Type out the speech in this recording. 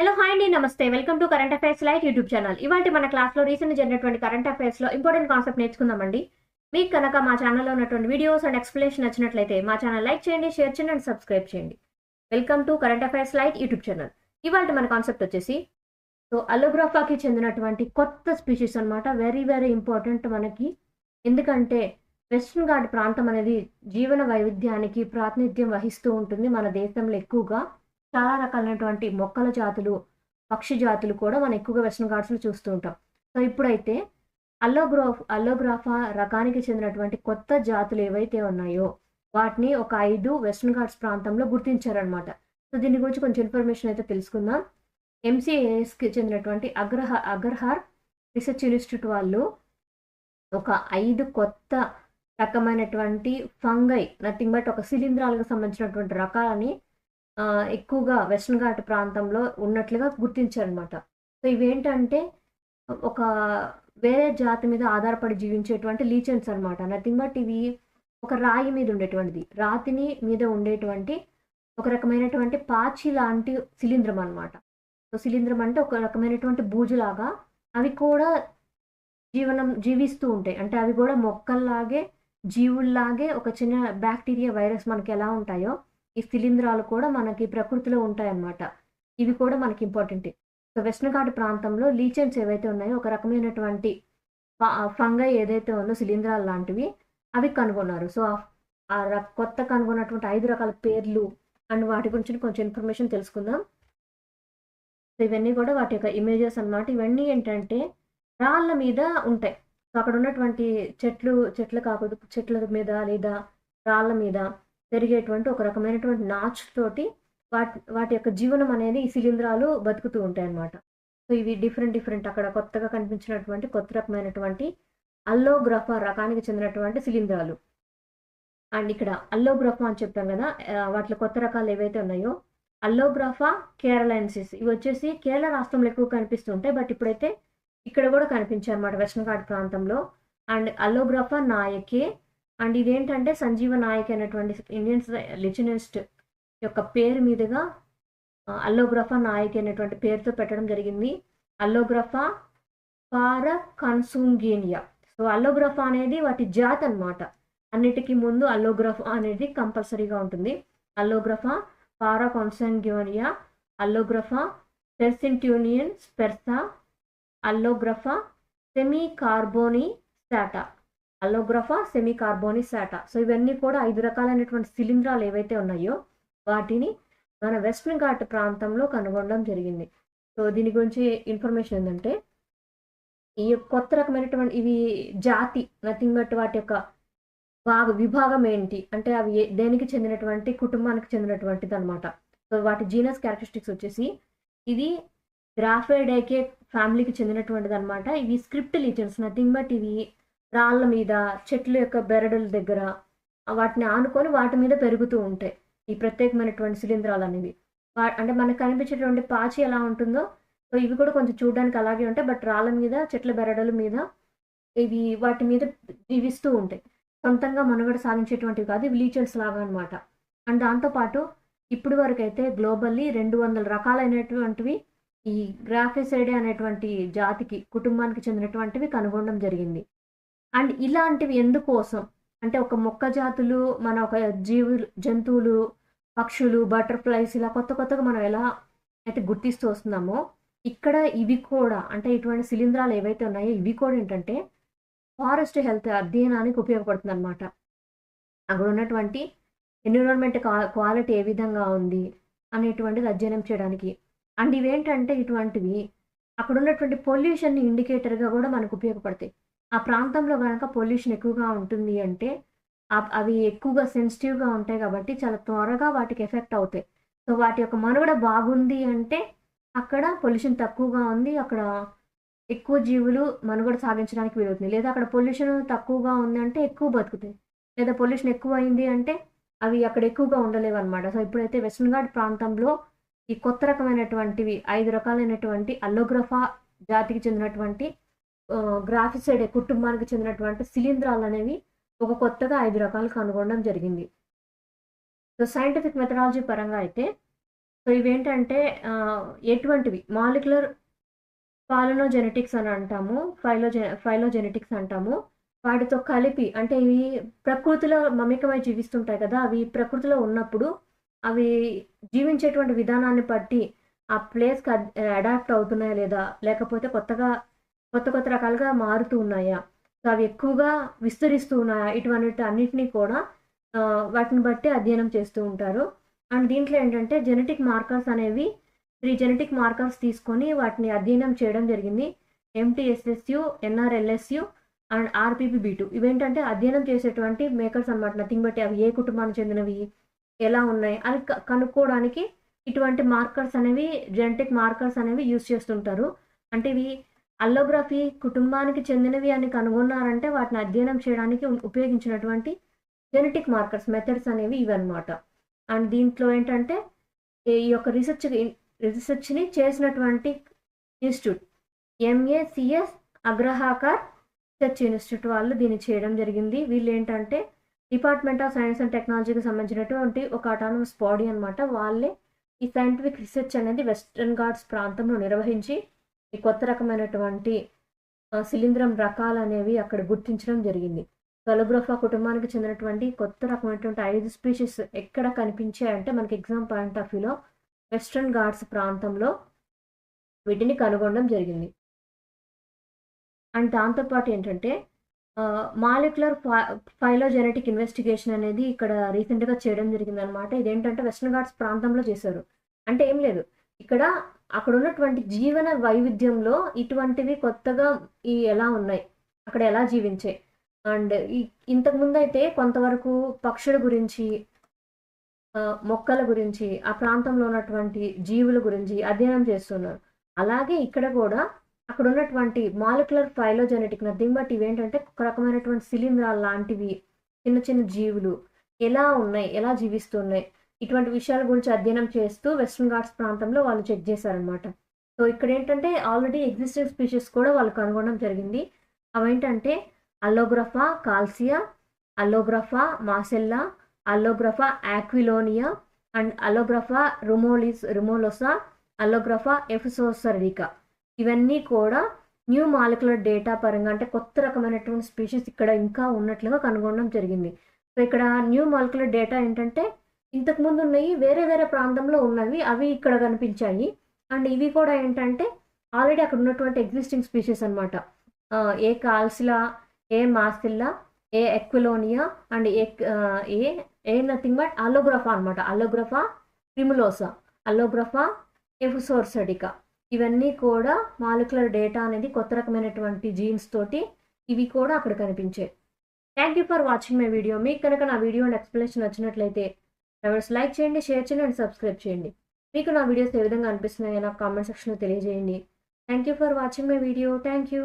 Hello hi అండి నమస్తే welcome to current affairs light YouTube channel. ఇవాళ మన క్లాస్లో రీసెంట్ జరిగినటువంటి కరెంట్ అఫైర్స్లో ఇంపార్టెంట్ కాన్సెప్ట్ నేర్చుకుందామండి. మీకు కనుక మా ఛానల్లో ఉన్నటువంటి వీడియోస్ అండ్ ఎక్స్ప్లెనేషన్ నచ్చినట్లయితే మా ఛానల్ లైక్ చేయండి, షేర్ చేయండి అండ్ సబ్స్క్రైబ్ చేయండి. Welcome to current affairs light YouTube channel. ఇవాళ మన కాన్సెప్ట్ వచ్చేసి అలోగ్రాఫాకి చెందినటువంటి కొత్త స్పీషీస్ అనమాట. వెరీ వెరీ ఇంపార్టెంట్ మనకి. ఎందుకంటే వెస్ట్రన్ ఘాట్ ప్రాంతం అనేది జీవన వైవిధ్యానికి ప్రాతినిధ్యం వహిస్తూ ఉంటుంది మన దేశంలో ఎక్కువగా. చాలా రకాలైనటువంటి మొక్కల జాతులు, పక్షి జాతులు కూడా మనం ఎక్కువగా వెస్ట్రన్ ఘాట్స్‌లో చూస్తూ ఉంటాం. సో, ఇప్పుడైతే అల్లోగ్రాఫా రకానికి చెందినటువంటి కొత్త జాతులు ఏవైతే ఉన్నాయో, వాటిని ఒక 5 వెస్ట్రన్ ఘాట్స్ ప్రాంతంలో గుర్తించారనమాట. సో, దీని గురించి కొంచెం ఇన్ఫర్మేషన్ అయితే తెలుసుకుందాం. ఎంసీఏఎస్‌కి చెందినటువంటి అగ్రహార్ రీసెర్చ్ ఇన్‌స్టిట్యూట్ వాళ్ళు ఒక 5 కొత్త రకమైనటువంటి ఫంగై, నథింగ్ బట్ ఒక శిలీంధ్రాలకు సంబంధించినటువంటి రకాలని ఎక్కువగా వెస్ట్రన్ ఘాట్ ప్రాంతంలో ఉన్నట్లుగా గుర్తించారనమాట. సో, ఇవేంటంటే ఒక వేరే జాతి మీద ఆధారపడి జీవించేటువంటి లీచెన్స్ అనమాట. నథింగ్ బట్ ఇవి ఒక రాయి మీద ఉండేటువంటిది. రాతిని మీద ఉండేటువంటి ఒక రకమైనటువంటి పాచి లాంటి శిలీంధ్రం అనమాట. సో, శిలీంధ్రం అంటే ఒక రకమైనటువంటి బూజులాగా అవి కూడా జీవిస్తూ ఉంటాయి. అంటే అవి కూడా మొక్కల్లాగే, జీవుల్లాగే ఒక చిన్న బ్యాక్టీరియా, వైరస్ మనకి ఎలా ఉంటాయో ఈ శిలీంధ్రాలు కూడా మనకి ప్రకృతిలో ఉంటాయన్నమాట. ఇవి కూడా మనకి ఇంపార్టెంటే. సో, వెస్ట్రన్ ఘాట్ ప్రాంతంలో లీచెన్స్ ఏవైతే ఉన్నాయో ఒక రకమైనటువంటి ఫంగై ఏదైతే ఉందో శిలీంధ్రాలు లాంటివి అవి కనుగొన్నారు. సో, కొత్త కనుగొన్నటువంటి 5 రకాల పేర్లు అండ్ వాటి గురించి కొంచెం ఇన్ఫర్మేషన్ తెలుసుకుందాం. సో, ఇవన్నీ కూడా వాటి యొక్క ఇమేజెస్ అన్నమాట. ఇవన్నీ ఏంటంటే రాళ్ళ మీద ఉంటాయి. సో, అక్కడ ఉన్నటువంటి చెట్ల మీద లేదా రాళ్ళ మీద పెరిగేటువంటి ఒక రకమైనటువంటి నాచు తోటి వాటి యొక్క జీవనం అనేది ఈ శిలీంధ్రాలు బతుకుతూ ఉంటాయన్నమాట. సో, ఇవి డిఫరెంట్ అక్కడ కొత్తగా కనిపించినటువంటి కొత్త రకమైనటువంటి అల్లోగ్రాఫా రకానికి చెందినటువంటి శిలీంధ్రాలు. అండ్ ఇక్కడ అల్లోగ్రాఫా అని చెప్పాం కదా, వాటిలో కొత్త రకాలు ఏవైతే ఉన్నాయో అల్లోగ్రాఫా కేరళెన్సిస్ ఇవి వచ్చేసి కేరళ రాష్ట్రంలో ఎక్కువ కనిపిస్తుంటాయి. బట్ ఇప్పుడైతే ఇక్కడ కూడా కనిపించాయి అన్నమాట వెస్ట్రన్ ఘాట్ ప్రాంతంలో. అండ్ అల్లోగ్రాఫా నాయకే, అండ్ ఇదేంటంటే సంజీవ నాయక్ అనేటువంటి ఇండియన్ లిచనిస్ట్ యొక్క పేరు మీదుగా అల్లోగ్రాఫా నాయక్ అనేటువంటి పేరుతో పెట్టడం జరిగింది. అల్లోగ్రాఫా పారకన్సుంగేనియా. సో, అల్లోగ్రాఫా అనేది వాటి జాతి అనమాట. అన్నిటికీ ముందు అల్లోగ్రాఫా అనేది కంపల్సరీగా ఉంటుంది. అల్లోగ్రాఫా పారాకాన్సాంగ్యునియా, అల్లోగ్రాఫా పెర్సింట్యూనియన్ స్పెర్సా, అల్లోగ్రాఫా సెమీకార్బోనిసాటా, అల్లోగ్రాఫా సెమీకార్బోనిసాటా. సో, ఇవన్నీ కూడా 5 రకాలైనటువంటి శిలీంధ్రాలు ఏవైతే ఉన్నాయో వాటిని మన వెస్ట్రన్ ఘాట్ ప్రాంతంలో కనుగొనడం జరిగింది. సో, దీని గురించి ఇన్ఫర్మేషన్ ఏంటంటే ఈ కొత్త రకమైనటువంటి ఇవి జాతి, నథింగ్ బట్ వాటి యొక్క విభాగం ఏంటి అంటే అవి దేనికి చెందినటువంటి కుటుంబానికి చెందినటువంటిది అనమాట. సో, వాటి జీనస్ క్యారెక్టరిస్టిక్స్ వచ్చేసి ఇది గ్రాఫైడేకే ఫ్యామిలీకి చెందినటువంటిది అనమాట. ఇవి స్క్రిప్ట్ లీచెన్స్, నథింగ్ బట్ ఇవి రాళ్ళ మీద, చెట్ల యొక్క బెరడుల దగ్గర వాటిని ఆనుకొని వాటి మీద పెరుగుతూ ఉంటాయి ఈ ప్రత్యేకమైనటువంటి శిలీంధ్రాలు అనేవి. అంటే మనకు కనిపించేటువంటి పాచి ఎలా ఉంటుందో సో, ఇవి కూడా కొంచెం చూడడానికి అలాగే ఉంటాయి. బట్ రాళ్ళ మీద, చెట్ల బెరడుల మీద ఇవి వాటి మీద జీవిస్తూ ఉంటాయి. సొంతంగా మనుగడ సాధించేటువంటివి కాదు, ఇవి లీచెన్స్ లాగా అనమాట. అండ్ దాంతోపాటు ఇప్పుడు వరకు అయితే గ్లోబల్లీ 200 రకాలైనటువంటివి ఈ గ్రాఫిసైడే అనేటువంటి జాతికి, కుటుంబానికి చెందినటువంటివి కనుగొనడం జరిగింది. అండ్ ఇలాంటివి ఎందుకోసం అంటే ఒక మొక్క జాతులు, మన ఒక జంతువులు, పక్షులు, బటర్‌ఫ్లైస్ ఇలా కొత్తగా మనం ఎలా అయితే గుర్తిస్తూ వస్తున్నామో ఇక్కడ ఇవి కూడా అంటే ఇటువంటి శిలీంధ్రాలు ఏవైతే ఉన్నాయో ఇవి కూడా ఏంటంటే ఫారెస్ట్ హెల్త్ అధ్యయనానికి ఉపయోగపడుతుందన్నమాట. అక్కడ ఉన్నటువంటి ఎన్విరాన్మెంట్ క్వాలిటీ ఏ విధంగా ఉంది అనేటువంటిది అధ్యయనం చేయడానికి. అండ్ ఇవేంటంటే ఇటువంటివి అక్కడ ఉన్నటువంటి పొల్యూషన్‌ని ఇండికేటర్‌గా కూడా మనకు ఉపయోగపడతాయి. ఆ ప్రాంతంలో గనక పొల్యూషన్ ఎక్కువగా ఉంటుంది అంటే అవి ఎక్కువగా సెన్సిటివ్‌గా ఉంటాయి కాబట్టి చాలా త్వరగా వాటికి ఎఫెక్ట్ అవుతాయి. సో, వాటి యొక్క మనుగడ బాగుంది అంటే అక్కడ పొల్యూషన్ తక్కువగా ఉంది, అక్కడ ఎక్కువ జీవులు మనుగడ సాగించడానికి వీలవుతుంది. లేదా అక్కడ పొల్యూషన్ తక్కువగా ఉందంటే ఎక్కువ బతుకుతాయి. లేదా పొల్యూషన్ ఎక్కువయింది అంటే అవి అక్కడ ఎక్కువగా ఉండలేవన్నమాట. సో, ఇప్పుడైతే వెస్ట్రన్ ఘాట్ ప్రాంతంలో ఈ కొత్త రకమైనటువంటివి 5 రకాలైనటువంటి అల్లోగ్రాఫా జాతికి చెందినటువంటి గ్రాఫిసైడే కుటుంబానికి చెందినటువంటి శిలీంధ్రాలనేవి ఒక కొత్తగా 5 రకాలు కనుగొనడం జరిగింది. సో, సైంటిఫిక్ మెథడాలజీ పరంగా అయితే సో ఇవేంటంటే ఎటువంటివి మాలిక్యులర్ పాలినోజెనెటిక్స్ అని అంటాము. ఫైలోజెనెటిక్స్ అంటాము. వాటితో కలిపి అంటే ఇవి ప్రకృతిలో మమేకమై జీవిస్తుంటాయి కదా! అవి ప్రకృతిలో ఉన్నప్పుడు అవి జీవించేటువంటి విధానాన్ని బట్టి ఆ ప్లేస్‌కి అడాప్ట్ అవుతున్నాయా లేదా? లేకపోతే కొత్త రకాలుగా మారుతూ ఉన్నాయా? సో అవి ఎక్కువగా విస్తరిస్తూ ఉన్నాయా? అన్నిటిని కూడా వాటిని బట్టి అధ్యయనం చేస్తూ ఉంటారు. అండ్ దీంట్లో ఏంటంటే జెనెటిక్ మార్కర్స్ అనేవి 3 జెనెటిక్ మార్కర్స్ తీసుకొని వాటిని అధ్యయనం చేయడం జరిగింది. ఎంటీఎస్ఎస్యు, ఎన్ఆర్ఎల్ఎస్యు అండ్ ఆర్‌పీపీబీ2 ఇవేంటంటే అధ్యయనం చేసేటువంటి మేకర్స్ అన్నమాట. నథింగ్ బట్ అవి ఏ కుటుంబానికి చెందినవి, ఎలా ఉన్నాయి అని కనుక్కోవడానికి ఇటువంటి జెనెటిక్ మార్కర్స్ అనేవి యూజ్ చేస్తుంటారు. అంటే ఇవి అల్లోగ్రఫీ కుటుంబానికి చెందినవి అని కనుగొన్నారంటే వాటిని అధ్యయనం చేయడానికి ఉపయోగించినటువంటి జెనెటిక్ మార్కర్స్ మెథడ్స్ అనేవి ఇవన్నమాట. అండ్ దీంట్లో ఏంటంటే ఈ యొక్క రీసెర్చ్‌ని చేసినటువంటి ఇన్‌స్టిట్యూట్ ఎంఏసీఎస్ అగ్రహాకర్ రీసెర్చ్ ఇన్‌స్టిట్యూట్ వాళ్ళు దీన్ని చేయడం జరిగింది. వీళ్ళేంటంటే డిపార్ట్మెంట్ ఆఫ్ సైన్స్ అండ్ టెక్నాలజీకి సంబంధించినటువంటి ఒక అటానమస్ బాడీ అనమాట. వాళ్ళే ఈ సైంటిఫిక్ రీసెర్చ్ అనేది వెస్టర్న్ ఘాట్స్ ప్రాంతంలో నిర్వహించి ఈ కొత్త రకమైనటువంటి శిలీంధ్రం రకాలనేవి అక్కడ గుర్తించడం జరిగింది. అలోగ్రాఫా కుటుంబానికి చెందినటువంటి కొత్త రకమైనటువంటి 5 స్పీషీస్ ఎక్కడ కనిపించాయంటే మనకి ఎగ్జామ్ పాయింట్ ఆఫ్ వ్యూలో వెస్టర్న్ ఘాట్స్ ప్రాంతంలో వీటిని కనుగొనడం జరిగింది. అండ్ దాంతోపాటు ఏంటంటే మాలిక్యులర్ ఫైలోజెనెటిక్ ఇన్వెస్టిగేషన్ అనేది ఇక్కడ రీసెంట్‌గా చేయడం జరిగిందనమాట. ఇదేంటంటే వెస్టర్న్ ఘాట్స్ ప్రాంతంలో చేశారు. అంటే ఏం లేదు. ఇక్కడ అక్కడున్నటువంటి జీవన వైవిధ్యంలో ఇటువంటివి కొత్తగా ఎలా ఉన్నాయి? అక్కడ ఎలా జీవించాయి? అండ్ ఇంతకుముందైతే కొంతవరకు పక్షుల గురించి, మొక్కల గురించి, ఆ ప్రాంతంలో ఉన్నటువంటి జీవుల గురించి అధ్యయనం చేస్తున్నారు. అలాగే ఇక్కడ కూడా అక్కడ ఉన్నటువంటి మాలిక్యులర్ ఫైలోజెనెటిక్ నథింగ్ బట్ ఇవేంటంటే ఒక రకమైనటువంటి శిలీంధ్రాలు లాంటివి చిన్న జీవులు ఎలా ఉన్నాయి, ఎలా జీవిస్తున్నాయి, ఇటువంటి విషయాల గురించి అధ్యయనం చేస్తూ వెస్టర్న్ ఘాట్స్ ప్రాంతంలో వాళ్ళు చెక్ చేశారనమాట. సో ఇక్కడ ఏంటంటే ఆల్రెడీ ఎగ్జిస్టింగ్ స్పీషీస్ కూడా వాళ్ళు కనుగొనడం జరిగింది. అవేంటంటే అల్లోగ్రఫా కాల్సియా, అల్లోగ్రఫా మాసెల్లా, అల్లోగ్రఫా ఆక్విలోనియా అండ్ అల్లోగ్రఫా రుమోలోసా, అల్లోగ్రఫా ఎఫ్సోసర్డికా ఇవన్నీ కూడా న్యూ మాలిక్యులర్ డేటా పరంగా అంటే కొత్త రకమైనటువంటి స్పీషీస్ ఇక్కడ ఇంకా ఉన్నట్లుగా కనుగొనడం జరిగింది. సో ఇక్కడ న్యూ మాలిక్యులర్ డేటా ఏంటంటే ఇంతకుముందు ఉన్నాయి వేరే ప్రాంతంలో ఉన్నవి అవి ఇక్కడ కనిపించాయి. అండ్ ఇవి కూడా ఏంటంటే ఆల్రెడీ అక్కడ ఉన్నటువంటి ఎగ్జిస్టింగ్ స్పీషీస్ అనమాట. ఏ కాల్సిలా, ఏ మాసిల్లా, ఏ ఎక్విలోనియా అండ్ ఏ నథింగ్ బట్ అల్లోగ్రఫా అనమాట. అల్లోగ్రఫా ప్రిములోసా, అల్లోగ్రఫా ఎఫ్సోర్సడికా ఇవన్నీ కూడా మాలిక్యులర్ డేటా అనేది కొత్త రకమైనటువంటి జీన్స్ తోటి ఇవి కూడా అక్కడ కనిపించాయి. Thank you for watching my video. మీకు కనుక నా వీడియో అండ్ ఎక్స్ప్లెనేషన్ నచ్చినట్లయితే లైక్ చేయండి, షేర్ చేయండి అండ్ సబ్స్క్రైబ్ చేయండి. మీకు నా వీడియోస్ ఏ విధంగా అనిపిస్తున్నాయో నాకు కామెంట్ సెక్షన్లో తెలియజేయండి. Thank you for watching my video. Thank you.